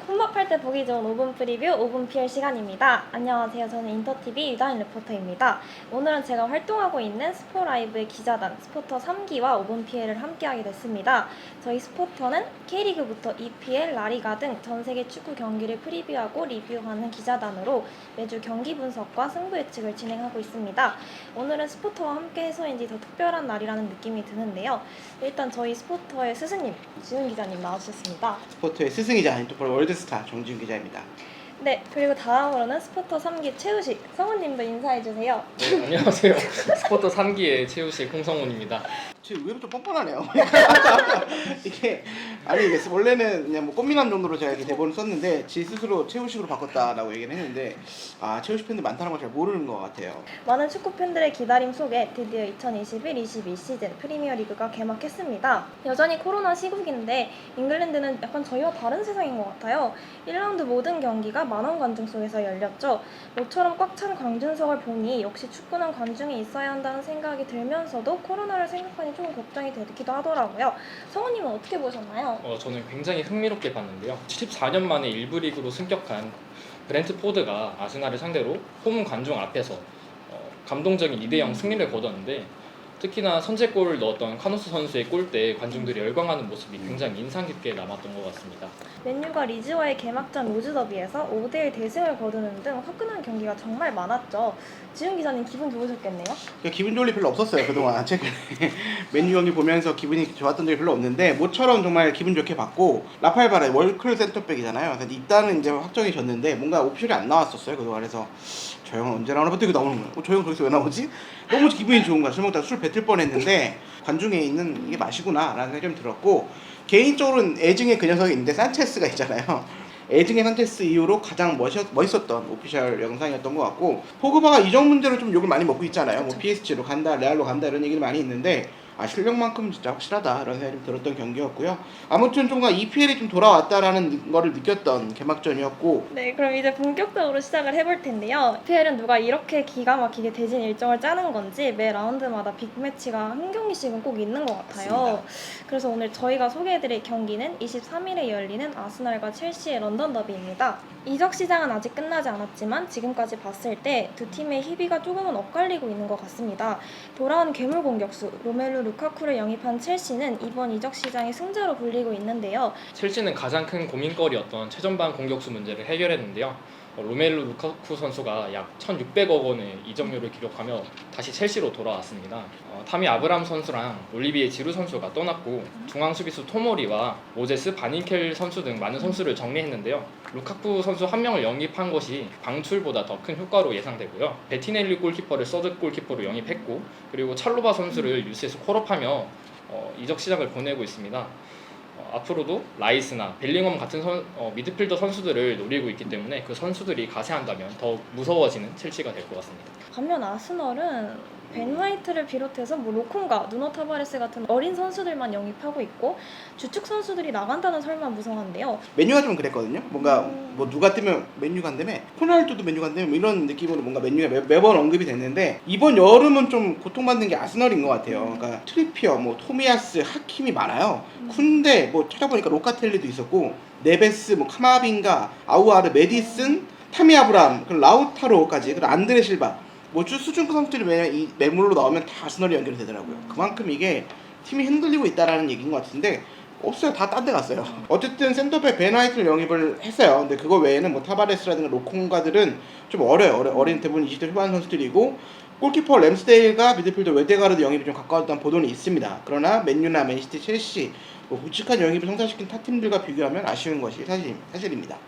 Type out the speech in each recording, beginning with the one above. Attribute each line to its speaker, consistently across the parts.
Speaker 1: 혼밥할 때 보기 좋은 5분 프리뷰 5분 PR 시간입니다. 안녕하세요. 저는 인터TV 유다인 리포터입니다. 오늘은 제가 활동하고 있는 스포라이브의 기자단 스포터 3기와 5분 PL을 함께하게 됐습니다. 저희 스포터는 K리그부터 EPL, 라리가 등 전 세계 축구 경기를 프리뷰하고 리뷰하는 기자단으로 매주 경기 분석과 승부 예측을 진행하고 있습니다. 오늘은 스포터와 함께 해서인지 더 특별한 날이라는 느낌이 드는데요. 일단 저희 스포터의 스승님 지훈 기자님 나와주셨습니다.
Speaker 2: 스포츠의 스승이자 인터폴 월드스타 정지훈 기자입니다.
Speaker 1: 네, 그리고 다음으로는 스포터 3기 최우식 성우님도 인사해주세요.
Speaker 3: 네, 안녕하세요. 스포터 3기의 최우식 홍성훈입니다.
Speaker 2: 지금 의외로 좀 뻔뻔하네요. 이게 원래는 그냥 뭐 꽃미남 정도로 제가 이렇게 대본을 썼는데 지 스스로 최우식으로 바꿨다라고 얘기를 했는데 최우식 팬들 많다는 걸 잘 모르는 것 같아요.
Speaker 1: 많은 축구 팬들의 기다림 속에 드디어 2021-22 시즌 프리미어리그가 개막했습니다. 여전히 코로나 시국인데 잉글랜드는 약간 저희와 다른 세상인 것 같아요. 1라운드 모든 경기가 만원 관중 속에서 열렸죠. 모처럼 꽉 찬 광준석을 보니 역시 축구는 관중이 있어야 한다는 생각이 들면서도 코로나를 생각하니 조금 걱정이 되기도 하더라고요. 성우님은 어떻게 보셨나요?
Speaker 3: 저는 굉장히 흥미롭게 봤는데요. 74년 만에 1부 리그로 승격한 브렌트포드가 아스날을 상대로 홈 관중 앞에서 감동적인 2대0 승리를 거뒀는데, 특히나 선제골을 넣었던 카노스 선수의 골대에 관중들이 열광하는 모습이 굉장히 인상 깊게 남았던 것 같습니다.
Speaker 1: 맨유가 리즈와의 개막전 로즈더비에서 5대1 대승을 거두는 등 화끈한 경기가 정말 많았죠. 지훈 기자님 기분 좋으셨겠네요?
Speaker 2: 기분 좋을 일 별로 없었어요 그동안. 최근에 맨유 경기 보면서 기분이 좋았던 적이 별로 없는데 모처럼 정말 기분 좋게 봤고, 라파엘 바라이 월클 센터백이잖아요. 근데 입단은 이제 확정이 졌는데 뭔가 오피셜이 안 나왔었어요 그동안. 그래서 저 형은 언제 나오나 봤더니 나오는 거예요. 저 형 도대체 왜 나오지? 너무 기분이 좋은 거야. 술 먹다가 술 뱉을 뻔했는데 관중에 있는 이게 맛이구나 라는 생각이 좀 들었고, 개인적으로는 애증의 그 녀석이 있는데 산체스가 있잖아요. 애증의 산체스 이후로 가장 멋있었던 오피셜 영상이었던 것 같고, 포그바가 이적 문제로 좀 욕을 많이 먹고 있잖아요. 뭐 PSG로 간다, 레알로 간다 이런 얘기를 많이 있는데 실력만큼 진짜 확실하다 이런 생각이 좀 들었던 경기였고요. 아무튼 좀가 EPL이 좀 돌아왔다라는 거를 느꼈던 개막전이었고.
Speaker 1: 네, 그럼 이제 본격적으로 시작을 해볼 텐데요. EPL은 누가 이렇게 기가 막히게 대진 일정을 짜는 건지 매 라운드마다 빅매치가 한 경기씩은 꼭 있는 것 같아요.
Speaker 2: 맞습니다.
Speaker 1: 그래서 오늘 저희가 소개해드릴 경기는 23일에 열리는 아스날과 첼시의 런던 더비입니다. 이적 시장은 아직 끝나지 않았지만 지금까지 봤을 때 두 팀의 희비가 조금은 엇갈리고 있는 것 같습니다. 돌아온 괴물 공격수 로멜루 루카쿠를 영입한 첼시는 이번 이적 시장의 승자로 불리고 있는데요.
Speaker 3: 첼시는 가장 큰 고민거리였던 최전방 공격수 문제를 해결했는데요. 로멜루 루카쿠 선수가 약 1,600억 원의 이적료를 기록하며 다시 첼시로 돌아왔습니다. 타미 아브람 선수랑 올리비에 지루 선수가 떠났고, 중앙 수비수 토모리와 모제스 바닌켈 선수 등 많은 선수를 정리했는데요. 루카쿠 선수 한 명을 영입한 것이 방출보다 더 큰 효과로 예상되고요. 베티넬리 골키퍼를 서드 골키퍼로 영입했고, 그리고 찰로바 선수를 유스에서 콜업하며 이적 시장을 보내고 있습니다. 앞으로도 라이스나 벨링엄 같은 미드필더 선수들을 노리고 있기 때문에 그 선수들이 가세한다면 더 무서워지는 첼시가 될 것 같습니다.
Speaker 1: 반면 아스널은 벤 화이트를 비롯해서 로콘과 누노 타바레스 같은 어린 선수들만 영입하고 있고, 주축 선수들이 나간다는 설만 무성한데요.
Speaker 2: 맨유가 좀 그랬거든요. 뭔가 뭐 누가 뜨면 맨유 간다며, 호날두도 맨유 간다며, 뭐 이런 느낌으로 뭔가 맨유가 매번 언급이 됐는데, 이번 여름은 좀 고통받는 게 아스널인 것 같아요. 그러니까 트리피어, 뭐 토미야스, 하킴이 많아요. 쿤데 뭐 찾아보니까 로카텔리도 있었고, 네베스, 뭐 카마빈가, 아우아르, 메디슨, 타미 아브람, 그리고 라우타로까지, 그리고 안드레 실바, 뭐 수준급 선수들이 왜냐면 이 매물로 나오면 다 아스널이 연결이 되더라고요. 그만큼 이게 팀이 흔들리고 있다라는 얘기인 것 같은데 없어요. 다 딴 데 갔어요. 어쨌든 센터백 벤 화이트를 영입을 했어요. 근데 그거 외에는 뭐 타바레스라든가 로콩가들은 좀 어린 대부분 20대 후반 선수들이고, 골키퍼 램스데일과 미드필더 웨데가르드 영입이 좀 가까웠다는 보도는 있습니다. 그러나 맨유나 맨시티, 첼시 뭐 묵직한 영입을 성사시킨 타 팀들과 비교하면 아쉬운 것이 사실입니다.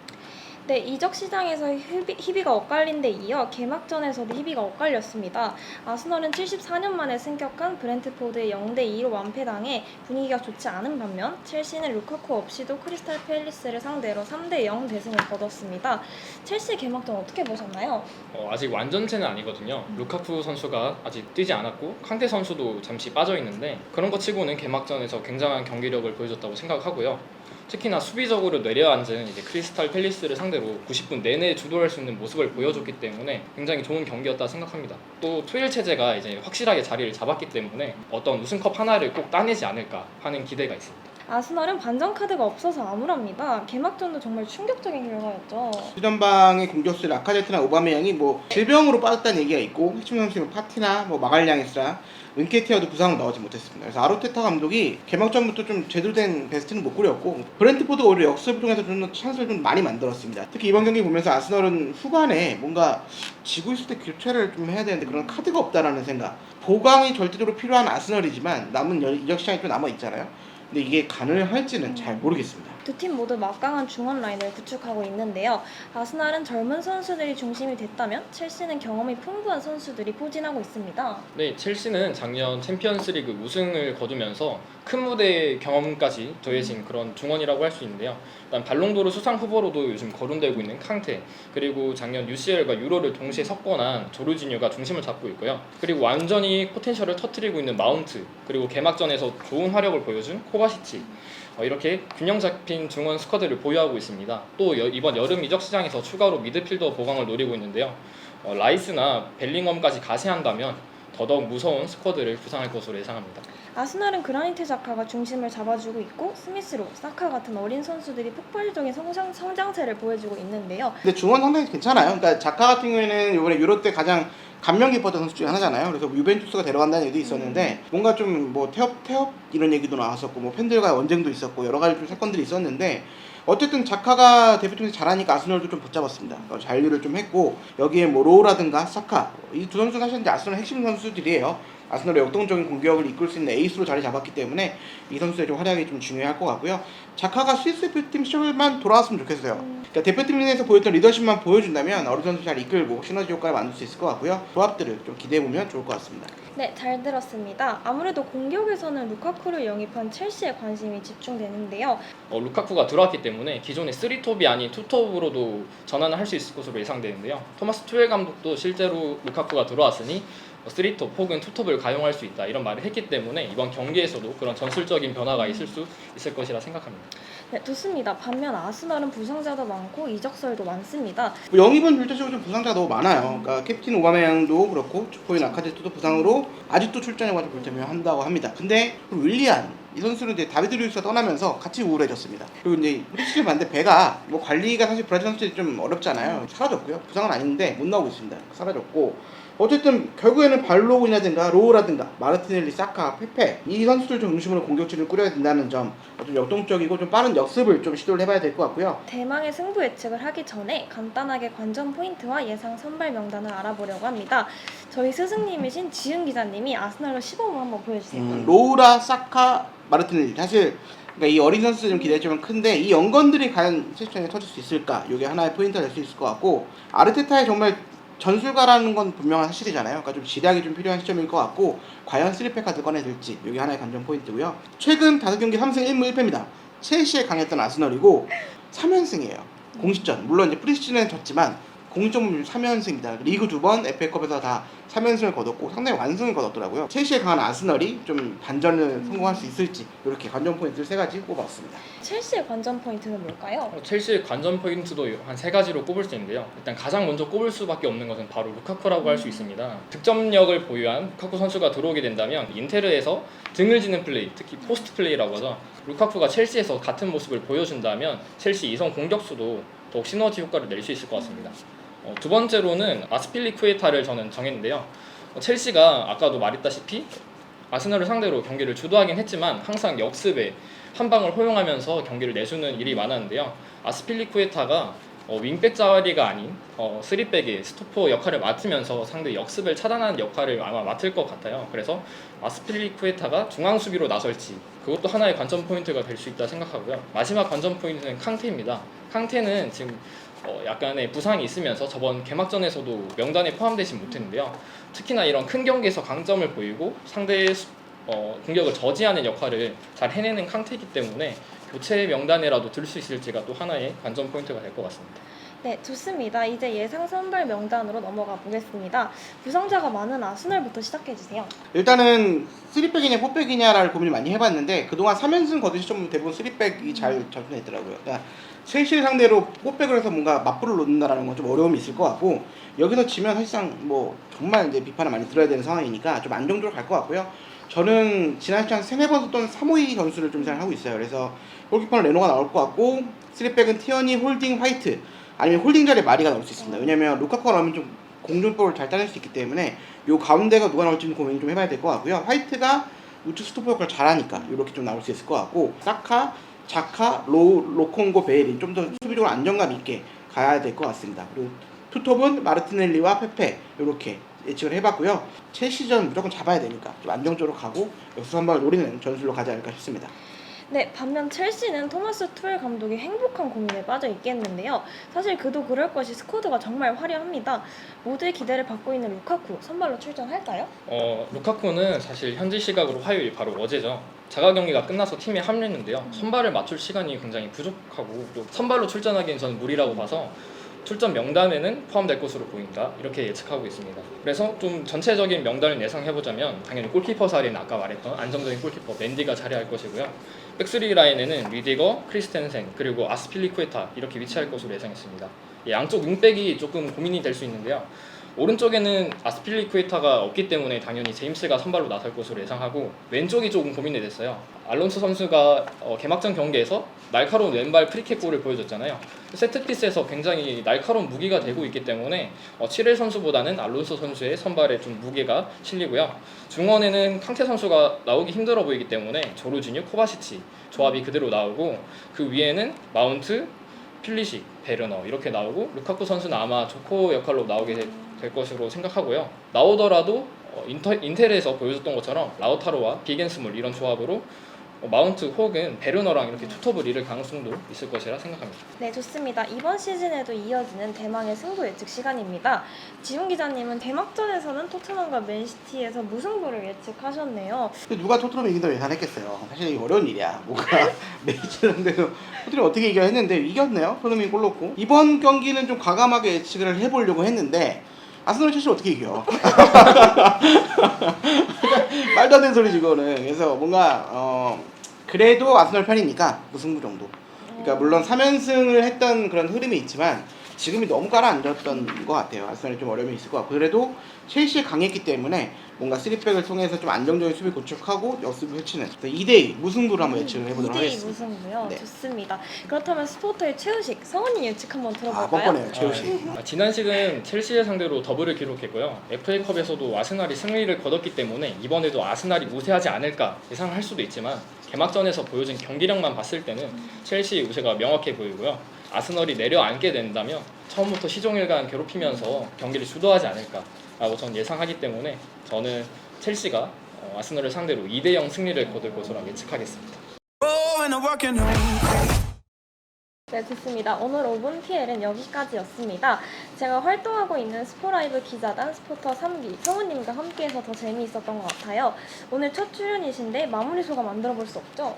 Speaker 1: 네, 이적 시장에서 희비가 엇갈린 데 이어 개막전에서도 희비가 엇갈렸습니다. 아스널은 74년 만에 승격한 브렌트포드의 0대2로 완패당해 분위기가 좋지 않은 반면, 첼시는 루카쿠 없이도 크리스탈 팰리스를 상대로 3대0 대승을 거뒀습니다. 첼시 개막전 어떻게 보셨나요?
Speaker 3: 아직 완전체는 아니거든요. 루카쿠 선수가 아직 뛰지 않았고, 칸테 선수도 잠시 빠져있는데, 그런 것 치고는 개막전에서 굉장한 경기력을 보여줬다고 생각하고요. 특히나 수비적으로 내려앉은 이제 크리스탈 팰리스를 상대로 90분 내내 주도할 수 있는 모습을 보여줬기 때문에 굉장히 좋은 경기였다 생각합니다. 또 투일 체제가 이제 확실하게 자리를 잡았기 때문에 어떤 우승컵 하나를 꼭 따내지 않을까 하는 기대가 있습니다.
Speaker 1: 아스널은 반전 카드가 없어서 암울합니다. 개막전도 정말 충격적인 결과였죠.
Speaker 2: 수전방의 공격수 라카제트나 오바메양이 뭐 질병으로 빠졌다는 얘기가 있고 핵심 선수는 파티나 뭐 마갈량이스라 은케티아도 부상으로 나오지 못했습니다. 그래서 아르테타 감독이 개막전부터 좀 제대로 된 베스트는 못 꾸렸고 브렌트포드가 오히려 역습을 통해서 좀 찬스를 좀 많이 만들었습니다. 특히 이번 경기 보면서 아스널은 후반에 뭔가 지고 있을 때 교체를 좀 해야 되는데 그런 카드가 없다라는 생각. 보강이 절대적으로 필요한 아스널이지만 남은 이적 시장이 또 남아 있잖아요. 근데 이게 가능할지는 잘 모르겠습니다.
Speaker 1: 두 팀 모두 막강한 중원 라인을 구축하고 있는데요. 아스날은 젊은 선수들이 중심이 됐다면 첼시는 경험이 풍부한 선수들이 포진하고 있습니다.
Speaker 3: 네, 첼시는 작년 챔피언스리그 우승을 거두면서 큰 무대 경험까지 더해진 그런 중원이라고 할 수 있는데요. 일단 발롱도르 수상 후보로도 요즘 거론되고 있는 캉테, 그리고 작년 UCL과 유로를 동시에 석권한 조르지뉴가 중심을 잡고 있고요. 그리고 완전히 포텐셜을 터뜨리고 있는 마운트, 그리고 개막전에서 좋은 활약을 보여준 코바시치, 이렇게 균형 잡힌 중원 스쿼드를 보유하고 있습니다. 또 이번 여름 이적 시장에서 추가로 미드필더 보강을 노리고 있는데요. 라이스나 벨링엄까지 가세한다면 더더욱 무서운 스쿼드를 구상할 것으로 예상합니다.
Speaker 1: 아스날은 그라니트 자카가 중심을 잡아주고 있고 스미스로, 사카 같은 어린 선수들이 폭발적인 성장세를 보여주고 있는데요.
Speaker 2: 근데 중원 상당히 괜찮아요. 그러니까 자카 같은 경우에는 이번에 유로 때 가장 감명 깊었던 선수 중에 하나잖아요. 그래서 유벤투스가 데려간다는 얘기도 있었는데 뭔가 좀 뭐 태업 이런 얘기도 나왔었고 뭐 팬들과 언쟁도 있었고 여러 가지 좀 사건들이 있었는데 어쨌든 자카가 데뷔팀에서 잘하니까 아스널도 좀 붙잡았습니다. 잔류를 좀 했고 여기에 뭐 로우라든가 사카 이 두 선수는 사실 이제 아스널 핵심 선수들이에요. 아스널의 역동적인 공격을 이끌 수 있는 에이스로 자리 잡았기 때문에 이 선수의 좀 활약이 좀 중요할 것 같고요. 자카가 스위스 대표팀 시절만 돌아왔으면 좋겠어요. 그러니까 대표팀 내에서 보였던 리더십만 보여준다면 어린 선수 잘 이끌고 시너지 효과를 만들 수 있을 것 같고요. 조합들을 좀 기대해보면 좋을 것 같습니다.
Speaker 1: 네, 잘 들었습니다. 아무래도 공격에서는 루카쿠를 영입한 첼시에 관심이 집중되는데요.
Speaker 3: 루카쿠가 들어왔기 때문에 기존의 3톱이 아닌 2톱으로도 전환을 할 수 있을 것으로 예상되는데요. 토마스 투엘 감독도 실제로 루카쿠가 들어왔으니 3톱 혹은 2톱을 가용할 수 있다 이런 말을 했기 때문에 이번 경기에서도 그런 전술적인 변화가 있을 수 있을 것이라 생각합니다.
Speaker 1: 네, 좋습니다. 반면 아스널은 부상자도 많고 이적설도 많습니다.
Speaker 2: 뭐 영입은 절대적으로 좀 부상자가 너무 많아요. 그러니까 캡틴 오바메양도 그렇고 주포인 아카제토도 부상으로 아직도 출전해가지고 불태명한다고 합니다. 근데 윌리안 이 선수는 이제 다비드 루이스가 떠나면서 같이 우울해졌습니다. 그리고 이제 프리시즌 반대 배가 뭐 관리가 사실 브라질 선수들이 좀 어렵잖아요. 사라졌고요. 부상은 아닌데 못 나오고 있습니다. 사라졌고. 어쨌든 결국에는 발로그이라든가 로우라든가 마르티넬리, 사카, 페페 이 선수들 좀 중심으로 공격진을 꾸려야 된다는 점, 좀 역동적이고 좀 빠른 역습을 좀 시도를 해봐야 될 것 같고요.
Speaker 1: 대망의 승부 예측을 하기 전에 간단하게 관전 포인트와 예상 선발 명단을 알아보려고 합니다. 저희 스승님이신 지은 기자님이 아스날로 시범을 한번 보여주세요.
Speaker 2: 로우라, 사카, 마르티넬리 사실 그러니까 이 어린 선수들 좀 기대가 좀 큰데 이 연건들이 과연 세션에 터질 수 있을까? 이게 하나의 포인트가 될 수 있을 것 같고 아르테타의 정말 전술가라는 건 분명한 사실이잖아요. 그러니까 좀 지략이 좀 필요한 시점일 것 같고 과연 3팩 카드 꺼내들지 이게 하나의 관전 포인트고요. 최근 5경기 3승 1무 1패입니다. 첼시에 강했던 아스널이고 3연승이에요. 공식전. 물론 이제 프리시즌은 졌지만 공식전은 3연승입니다. 리그 2번, FA컵에서 다 3연승을 거뒀고 상당히 완승을 거뒀더라고요. 첼시에 강한 아스널이 좀 반전을 성공할 수 있을지 이렇게 관전 포인트를 3가지 꼽았습니다.
Speaker 1: 첼시의 관전 포인트는 뭘까요?
Speaker 3: 첼시의 관전 포인트도 한 3가지로 꼽을 수 있는데요. 일단 가장 먼저 꼽을 수밖에 없는 것은 바로 루카쿠라고 할 수 있습니다. 득점력을 보유한 루카쿠 선수가 들어오게 된다면 인테르에서 등을 지는 플레이, 특히 포스트 플레이라고 하죠. 루카쿠가 첼시에서 같은 모습을 보여준다면 첼시 이선 공격수도 더욱 시너지 효과를 낼 수 있을 것 같습니다. 두 번째로는 아스필리쿠에타를 저는 정했는데요. 첼시가 아까도 말했다시피 아스널을 상대로 경기를 주도하긴 했지만 항상 역습에 한 방을 허용하면서 경기를 내주는 일이 많았는데요. 아스필리쿠에타가 윙백 자리가 아닌 3백의 스토퍼 역할을 맡으면서 상대 역습을 차단하는 역할을 아마 맡을 것 같아요. 그래서 아스필리쿠에타가 중앙 수비로 나설지 그것도 하나의 관전 포인트가 될 수 있다 생각하고요. 마지막 관전 포인트는 캉테입니다. 캉테는 지금 약간의 부상이 있으면서 저번 개막전에서도 명단에 포함되지 못했는데요. 특히나 이런 큰 경기에서 강점을 보이고 상대의 공격을 저지하는 역할을 잘 해내는 캉테이기 때문에 교체 명단에라도 들 수 있을지가 또 하나의 관전 포인트가 될 것 같습니다.
Speaker 1: 네, 좋습니다. 이제 예상 선발 명단으로 넘어가 보겠습니다. 부상자가 많은 아스널부터 시작해주세요.
Speaker 2: 일단은 3백이냐 4백이냐를 고민을 많이 해봤는데 그동안 3연승 거둔 시점 대부분 3백이 잘 접근했더라고요. 그러니까 첼시를 상대로 4백을 해서 뭔가 맞불을 놓는다라는 건 좀 어려움이 있을 것 같고 여기서 지면 사실상 뭐 정말 이제 비판을 많이 들어야 되는 상황이니까 좀 안정적으로 갈 것 같고요. 저는 지난 시즌 한 3-4번 썼던 352 전술을 좀 생각하고 있어요. 그래서 골키퍼는 레노가 나올 것 같고 3백은 티어니, 홀딩, 화이트 아니면 홀딩 자리에 마리가 나올 수 있습니다. 왜냐면 루카쿠가 나오면 좀 공중볼을 잘 따낼 수 있기 때문에 요 가운데가 누가 나올지는 고민 좀 해봐야 될 것 같고요. 화이트가 우측 스토퍼 역할을 잘하니까 이렇게 좀 나올 수 있을 것 같고 사카, 자카, 로콩고, 베일이 좀 더 수비적으로 안정감 있게 가야 될 것 같습니다. 그리고 투톱은 마르티넬리와 페페 이렇게 예측을 해봤고요. 첼시전 무조건 잡아야 되니까 좀 안정적으로 가고 여기서 한번 노리는 전술로 가지 않을까 싶습니다.
Speaker 1: 네, 반면 첼시는 토마스 투엘 감독이 행복한 고민에 빠져 있겠는데요. 사실 그도 그럴 것이 스쿼드가 정말 화려합니다. 모두의 기대를 받고 있는 루카쿠, 선발로 출전할까요?
Speaker 3: 루카쿠는 사실 현지 시각으로 화요일 바로 어제죠. 자가 경기가 끝나서 팀에 합류했는데요. 선발을 맞출 시간이 굉장히 부족하고 또 선발로 출전하기엔 저는 무리라고 봐서 출전 명단에는 포함될 것으로 보인다 이렇게 예측하고 있습니다. 그래서 좀 전체적인 명단을 예상해보자면 당연히 골키퍼 자리는 아까 말했던 안정적인 골키퍼 맨디가 자리할 것이고요. 백스리 라인에는 리디거, 크리스텐센 그리고 아스필리쿠에타 이렇게 위치할 것으로 예상했습니다. 양쪽 윙백이 조금 고민이 될 수 있는데요. 오른쪽에는 아스필리쿠에타가 없기 때문에 당연히 제임스가 선발로 나설 것으로 예상하고 왼쪽이 조금 고민이 됐어요. 알론소 선수가 개막전 경기에서 날카로운 왼발 프리킥골을 보여줬잖아요. 세트피스에서 굉장히 날카로운 무기가 되고 있기 때문에 치렐 선수보다는 알론소 선수의 선발에 좀 무게가 실리고요. 중원에는 캉테 선수가 나오기 힘들어 보이기 때문에 조르지뉴, 코바시치 조합이 그대로 나오고 그 위에는 마운트, 필리식, 베르너 이렇게 나오고 루카쿠 선수는 아마 조커 역할로 나오게 될 것으로 생각하고요. 나오더라도 인텔에서 보여줬던 것처럼 라우타로와 비겐스물 이런 조합으로 마운트 혹은 베르너랑 이렇게 투톱을 이룰 가능성도 있을 것이라 생각합니다.
Speaker 1: 네, 좋습니다. 이번 시즌에도 이어지는 대망의 승부 예측 시간입니다. 지훈 기자님은 대막전에서는 토트넘과 맨시티에서 무승부를 예측하셨네요.
Speaker 2: 근데 누가 토트넘 이긴다고 예상했겠어요. 사실 이게 어려운 일이야. 뭔가 매치 상대로 토트넘 어떻게 이겨 했는데 이겼네요. 토트넘이 골 넣고 이번 경기는 좀 과감하게 예측을 해보려고 했는데 아스널 첼시 어떻게 이겨? 말도 안 되는 소리지 이거는. 그래서 뭔가 그래도 아스널 편이니까 무승부 정도. 그러니까 물론 3연승을 했던 그런 흐름이 있지만 지금이 너무 가라앉았던 것 같아요. 아스널이 좀 어려움이 있을 것 같고 그래도 첼시 강했기 때문에 뭔가 3백을 통해서 좀 안정적인 수비 구축하고 역습을 펼치는 2대2 무승부를 한번 예측을 해보도록
Speaker 1: 2대2
Speaker 2: 하겠습니다.
Speaker 1: 무승부요?
Speaker 2: 네.
Speaker 1: 좋습니다. 그렇다면 스포터의 최우식, 성훈님 예측 한번
Speaker 2: 아,
Speaker 1: 들어볼까요?
Speaker 2: 뻔뻔해요. 최우식.
Speaker 3: 지난 시즌 첼시를 상대로 더블을 기록했고요. FA컵에서도 아스날이 승리를 거뒀기 때문에 이번에도 아스날이 우세하지 않을까 예상할 수도 있지만 개막전에서 보여준 경기력만 봤을 때는 첼시의 우세가 명확해 보이고요. 아스널이 내려앉게 된다면 처음부터 시종일관 괴롭히면서 경기를 주도하지 않을까라고 저는 예상하기 때문에 저는 첼시가 아스널을 상대로 2대0 승리를 거둘 것으로 예측하겠습니다.
Speaker 1: 네, 좋습니다. 오늘 5분 PL은 여기까지였습니다. 제가 활동하고 있는 스포라이브 기자단 스포터 3기 성우님과 함께해서 더 재미있었던 것 같아요. 오늘 첫 출연이신데 마무리 소감 안 들어볼 수 없죠?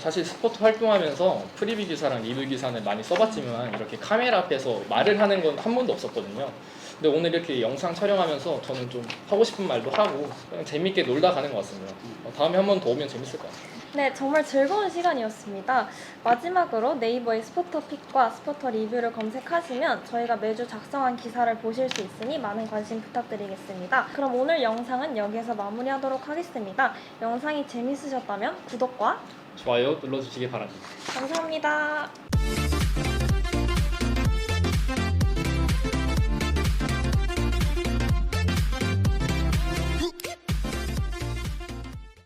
Speaker 3: 사실 스포츠 활동하면서 프리뷰 기사랑 리뷰 기사는 많이 써봤지만 이렇게 카메라 앞에서 말을 하는 건 한 번도 없었거든요. 근데 오늘 이렇게 영상 촬영하면서 저는 좀 하고 싶은 말도 하고 그냥 재밌게 놀다 가는 것 같습니다. 다음에 한 번 더 오면 재밌을 것 같아요.
Speaker 1: 네, 정말 즐거운 시간이었습니다. 마지막으로 네이버의 스포터 픽과 스포터 리뷰를 검색하시면 저희가 매주 작성한 기사를 보실 수 있으니 많은 관심 부탁드리겠습니다. 그럼 오늘 영상은 여기서 마무리하도록 하겠습니다. 영상이 재밌으셨다면 구독과
Speaker 3: 좋아요 눌러주시기 바랍니다.
Speaker 1: 감사합니다.